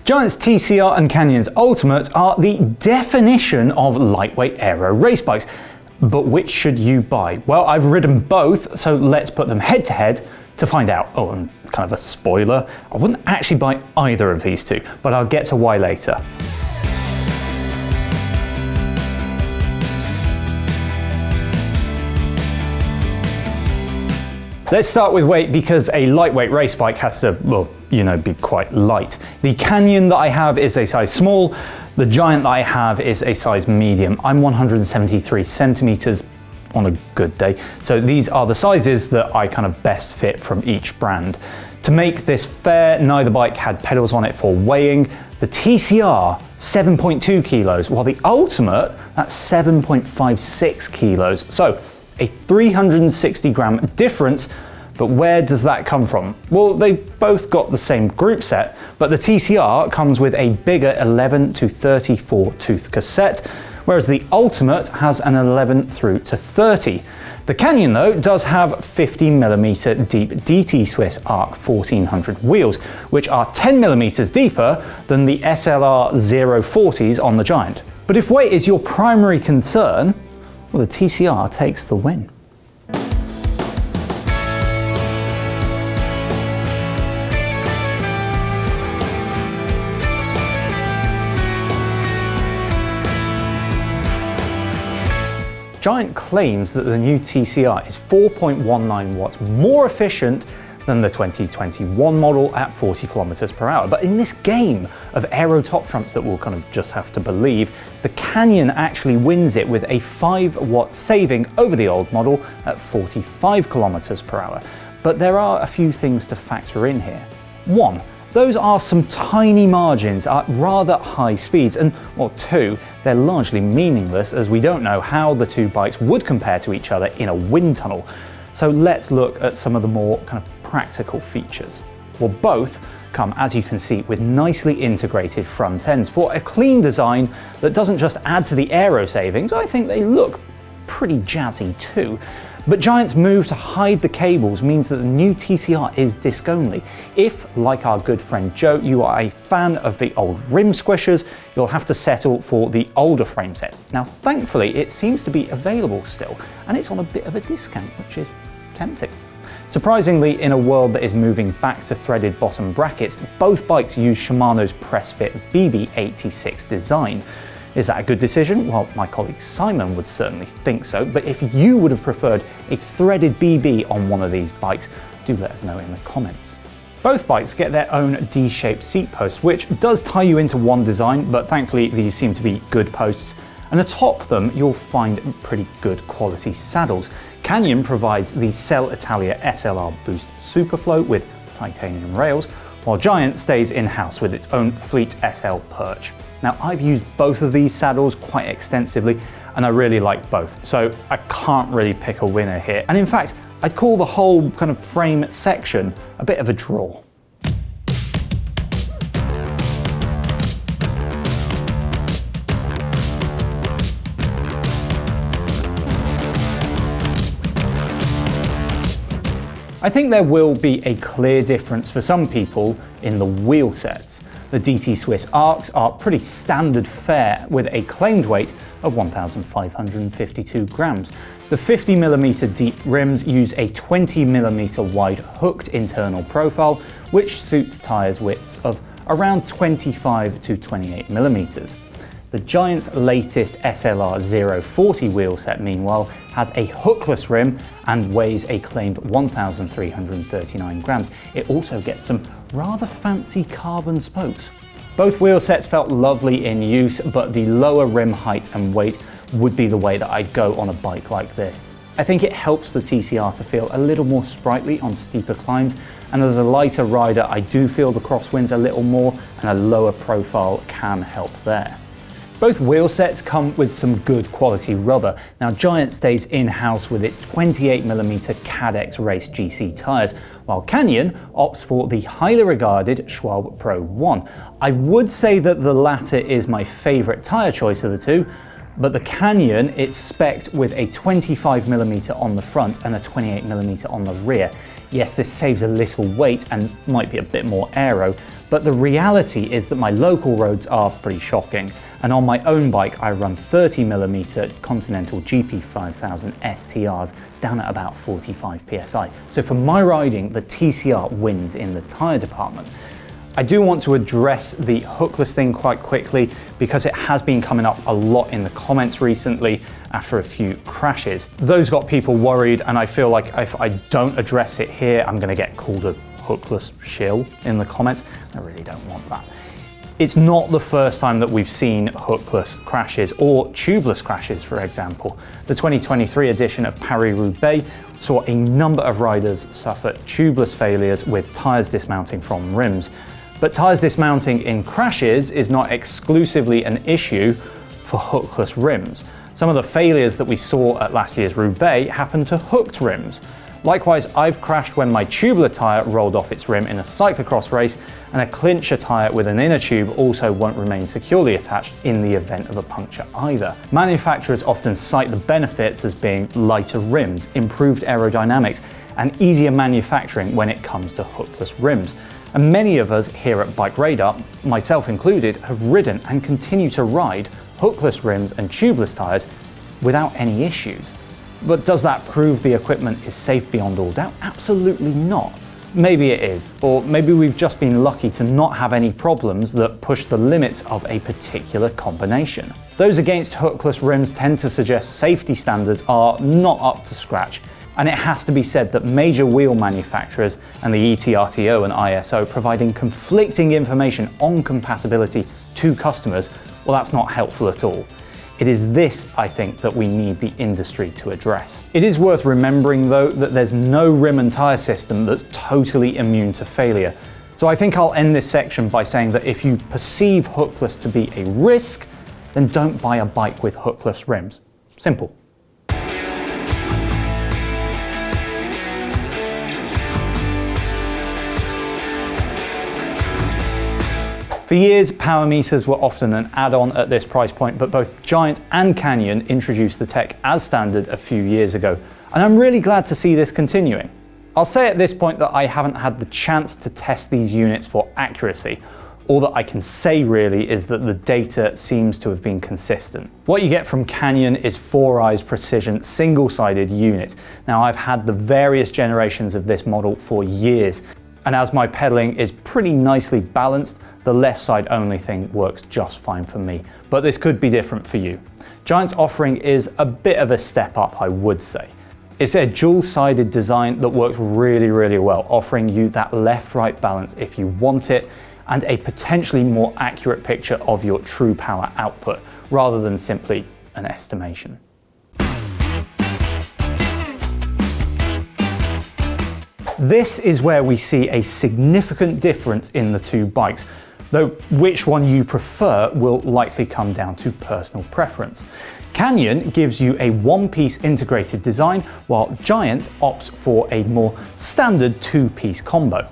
Giant's TCR and Canyon's Ultimate are the definition of lightweight aero race bikes. But which should you buy? Well, I've ridden both, so let's put them head to head to find out. Oh, and kind of a spoiler, I wouldn't actually buy either of these two, but I'll get to why later. Let's start with weight, because a lightweight race bike has to, well, be quite light. The Canyon that I have is a size small. The Giant that I have is a size medium. I'm 173 centimeters on a good day. So these are the sizes that I kind of best fit from each brand. To make this fair, neither bike had pedals on it for weighing. The TCR, 7.2 kilos, while the Ultimate, that's 7.56 kilos. So a 360 gram difference. But where does that come from? Well, they've both got the same group set, but the TCR comes with a bigger 11 to 34 tooth cassette, whereas the Ultimate has an 11 through to 30. The Canyon, though, does have 50mm deep DT Swiss Arc 1400 wheels, which are 10mm deeper than the SLR 040s on the Giant. But if weight is your primary concern, well, the TCR takes the win. Giant claims that the new TCR is 4.19 watts more efficient than the 2021 model at 40 kilometers per hour. But in this game of aero top trumps that we'll kind of just have to believe, the Canyon actually wins it with a 5 watt saving over the old model at 45 kilometers per hour. But there are a few things to factor in here. One, those are some tiny margins at rather high speeds, and well, two, they're largely meaningless as we don't know how the two bikes would compare to each other in a wind tunnel. So let's look at some of the more kind of practical features. Well, both come, as you can see, with nicely integrated front ends for a clean design that doesn't just add to the aero savings. I think they look pretty jazzy too. But Giant's move to hide the cables means that the new TCR is disc only. If, like our good friend Joe, you are a fan of the old rim squishers, you'll have to settle for the older frame set. Now, thankfully, it seems to be available still, and it's on a bit of a discount, which is tempting. Surprisingly, in a world that is moving back to threaded bottom brackets, both bikes use Shimano's press-fit BB86 design. Is that a good decision? Well, my colleague Simon would certainly think so, but if you would have preferred a threaded BB on one of these bikes, do let us know in the comments. Both bikes get their own D-shaped seat post, which does tie you into one design, but thankfully these seem to be good posts. And atop them, you'll find pretty good quality saddles. Canyon provides the Cell Italia SLR Boost Superflow with titanium rails, while Giant stays in-house with its own Fleet SL perch. Now, I've used both of these saddles quite extensively, and I really like both, so I can't really pick a winner here. And in fact, I'd call the whole kind of frame section a bit of a draw. I think there will be a clear difference for some people in the wheel sets. The DT Swiss Arcs are pretty standard fare with a claimed weight of 1,552 grams. The 50mm deep rims use a 20mm wide hooked internal profile, which suits tyres widths of around 25 to 28mm. The Giant's latest SLR 040 wheel set, meanwhile, has a hookless rim and weighs a claimed 1,339 grams. It also gets some rather fancy carbon spokes. Both wheel sets felt lovely in use, but the lower rim height and weight would be the way that I'd go on a bike like this. I think it helps the TCR to feel a little more sprightly on steeper climbs, and as a lighter rider, I do feel the crosswinds a little more, and a lower profile can help there. Both wheel sets come with some good quality rubber. Now, Giant stays in-house with its 28mm Cadex Race GC tyres, while Canyon opts for the highly regarded Schwalbe Pro 1. I would say that the latter is my favourite tyre choice of the two, but the Canyon, it's spec'd with a 25mm on the front and a 28mm on the rear. Yes, this saves a little weight and might be a bit more aero, but the reality is that my local roads are pretty shocking. And on my own bike, I run 30mm Continental GP5000 STRs down at about 45 PSI. So for my riding, the TCR wins in the tyre department. I do want to address the hookless thing quite quickly because it has been coming up a lot in the comments recently after a few crashes. Those got people worried, and I feel like if I don't address it here, I'm going to get called a hookless shill in the comments. I really don't want that. It's not the first time that we've seen hookless crashes or tubeless crashes, for example. The 2023 edition of Paris-Roubaix saw a number of riders suffer tubeless failures with tyres dismounting from rims. But tyres dismounting in crashes is not exclusively an issue for hookless rims. Some of the failures that we saw at last year's Roubaix happened to hooked rims. Likewise, I've crashed when my tubular tyre rolled off its rim in a cyclocross race, and a clincher tyre with an inner tube also won't remain securely attached in the event of a puncture either. Manufacturers often cite the benefits as being lighter rims, improved aerodynamics, and easier manufacturing when it comes to hookless rims. And many of us here at BikeRadar, myself included, have ridden and continue to ride hookless rims and tubeless tyres without any issues. But does that prove the equipment is safe beyond all doubt? Absolutely not. Maybe it is, or maybe we've just been lucky to not have any problems that push the limits of a particular combination. Those against hookless rims tend to suggest safety standards are not up to scratch. And it has to be said that major wheel manufacturers and the ETRTO and ISO providing conflicting information on compatibility to customers, well, that's not helpful at all. It is this, I think, that we need the industry to address. It is worth remembering, though, that there's no rim and tyre system that's totally immune to failure. So I think I'll end this section by saying that if you perceive hookless to be a risk, then don't buy a bike with hookless rims. Simple. For years, power meters were often an add-on at this price point, but both Giant and Canyon introduced the tech as standard a few years ago, and I'm really glad to see this continuing. I'll say at this point that I haven't had the chance to test these units for accuracy. All that I can say really is that the data seems to have been consistent. What you get from Canyon is 4eyes precision single-sided unit. Now, I've had the various generations of this model for years, and as my pedaling is pretty nicely balanced, the left side only thing works just fine for me, but this could be different for you. Giant's offering is a bit of a step up, I would say. It's a dual-sided design that works really well, offering you that left-right balance if you want it, and a potentially more accurate picture of your true power output, rather than simply an estimation. This is where we see a significant difference in the two bikes, though which one you prefer will likely come down to personal preference. Canyon gives you a one-piece integrated design, while Giant opts for a more standard two-piece combo.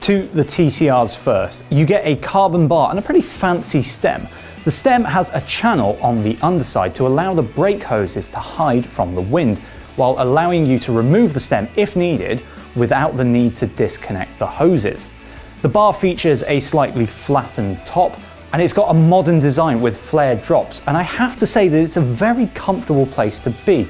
To the TCRs first, you get a carbon bar and a pretty fancy stem. The stem has a channel on the underside to allow the brake hoses to hide from the wind, while allowing you to remove the stem if needed without the need to disconnect the hoses. The bar features a slightly flattened top, and it's got a modern design with flared drops, and I have to say that it's a very comfortable place to be.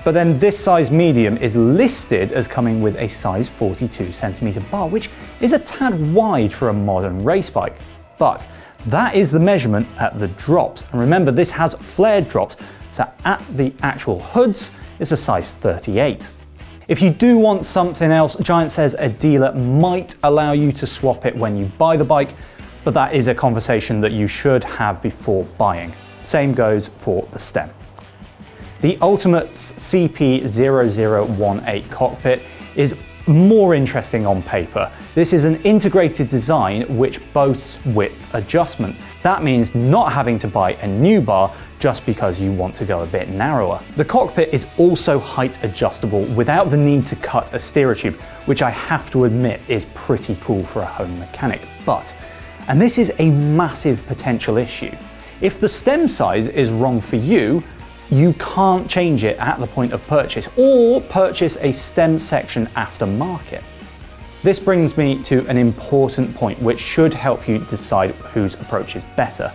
But then this size medium is listed as coming with a size 42cm bar, which is a tad wide for a modern race bike. But that is the measurement at the drops, and remember this has flared drops, so at the actual hoods it's a size 38. If you do want something else, Giant says a dealer might allow you to swap it when you buy the bike, but that is a conversation that you should have before buying. Same goes for the stem. The Ultimate CP0018 Cockpit is more interesting on paper. This is an integrated design which boasts width adjustment. That means not having to buy a new bar just because you want to go a bit narrower. The cockpit is also height adjustable without the need to cut a steerer tube, which I have to admit is pretty cool for a home mechanic. But, and this is a massive potential issue, if the stem size is wrong for you, you can't change it at the point of purchase or purchase a stem section aftermarket. This brings me to an important point which should help you decide whose approach is better.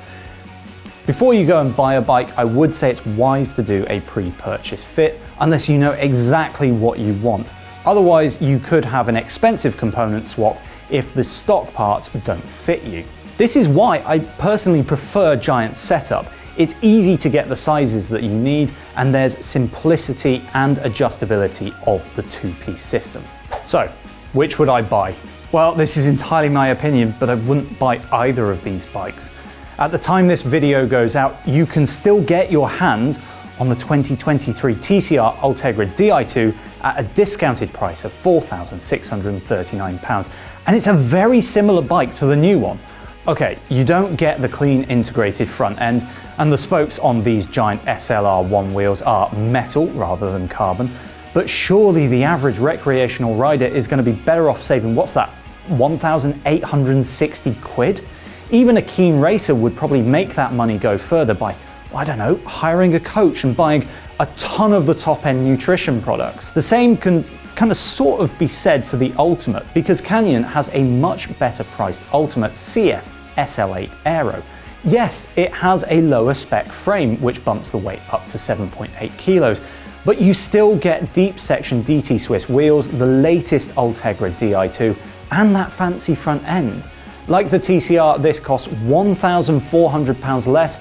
Before you go and buy a bike, I would say it's wise to do a pre-purchase fit unless you know exactly what you want. Otherwise, you could have an expensive component swap if the stock parts don't fit you. This is why I personally prefer Giant's setup. It's easy to get the sizes that you need, and there's simplicity and adjustability of the two-piece system. So, which would I buy? Well, this is entirely my opinion, but I wouldn't buy either of these bikes. At the time this video goes out, you can still get your hands on the 2023 TCR Ultegra Di2 at a discounted price of £4,639. And it's a very similar bike to the new one. Okay, you don't get the clean integrated front end, and the spokes on these Giant SLR1 wheels are metal rather than carbon, but surely the average recreational rider is going to be better off saving, what's that, 1,860 quid? Even a keen racer would probably make that money go further by, I don't know, hiring a coach and buying a ton of the top-end nutrition products. The same can kind of sort of be said for the Ultimate, because Canyon has a much better priced Ultimate CF SL8 Aero. Yes, it has a lower spec frame, which bumps the weight up to 7.8 kilos, but you still get deep section DT Swiss wheels, the latest Ultegra Di2, and that fancy front end. Like the TCR, this costs £1,400 less,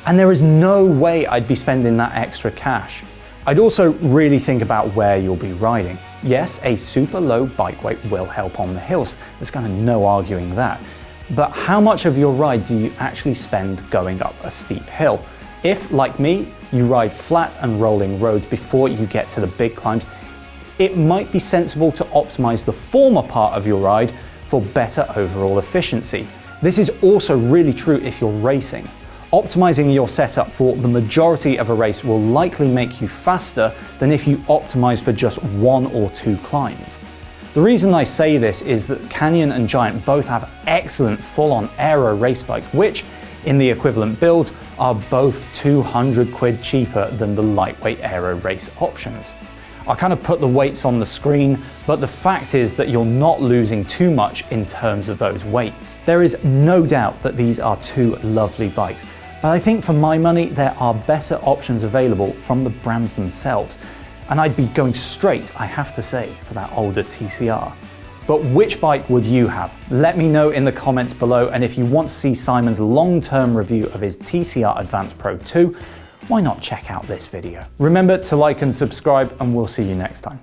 and there is no way I'd be spending that extra cash. I'd also really think about where you'll be riding. Yes, a super low bike weight will help on the hills, there's kind of no arguing that. But how much of your ride do you actually spend going up a steep hill? If, like me, you ride flat and rolling roads before you get to the big climbs, it might be sensible to optimize the former part of your ride for better overall efficiency. This is also really true if you're racing. Optimizing your setup for the majority of a race will likely make you faster than if you optimize for just one or two climbs. The reason I say this is that Canyon and Giant both have excellent full-on aero race bikes, which, in the equivalent builds, are both 200 quid cheaper than the lightweight aero race options. I kind of put the weights on the screen, but the fact is that you're not losing too much in terms of those weights. There is no doubt that these are two lovely bikes, but I think for my money there are better options available from the brands themselves. And I'd be going straight, I have to say, for that older TCR. But which bike would you have? Let me know in the comments below, and if you want to see Simon's long-term review of his TCR Advance Pro 2, why not check out this video? Remember to like and subscribe, and we'll see you next time.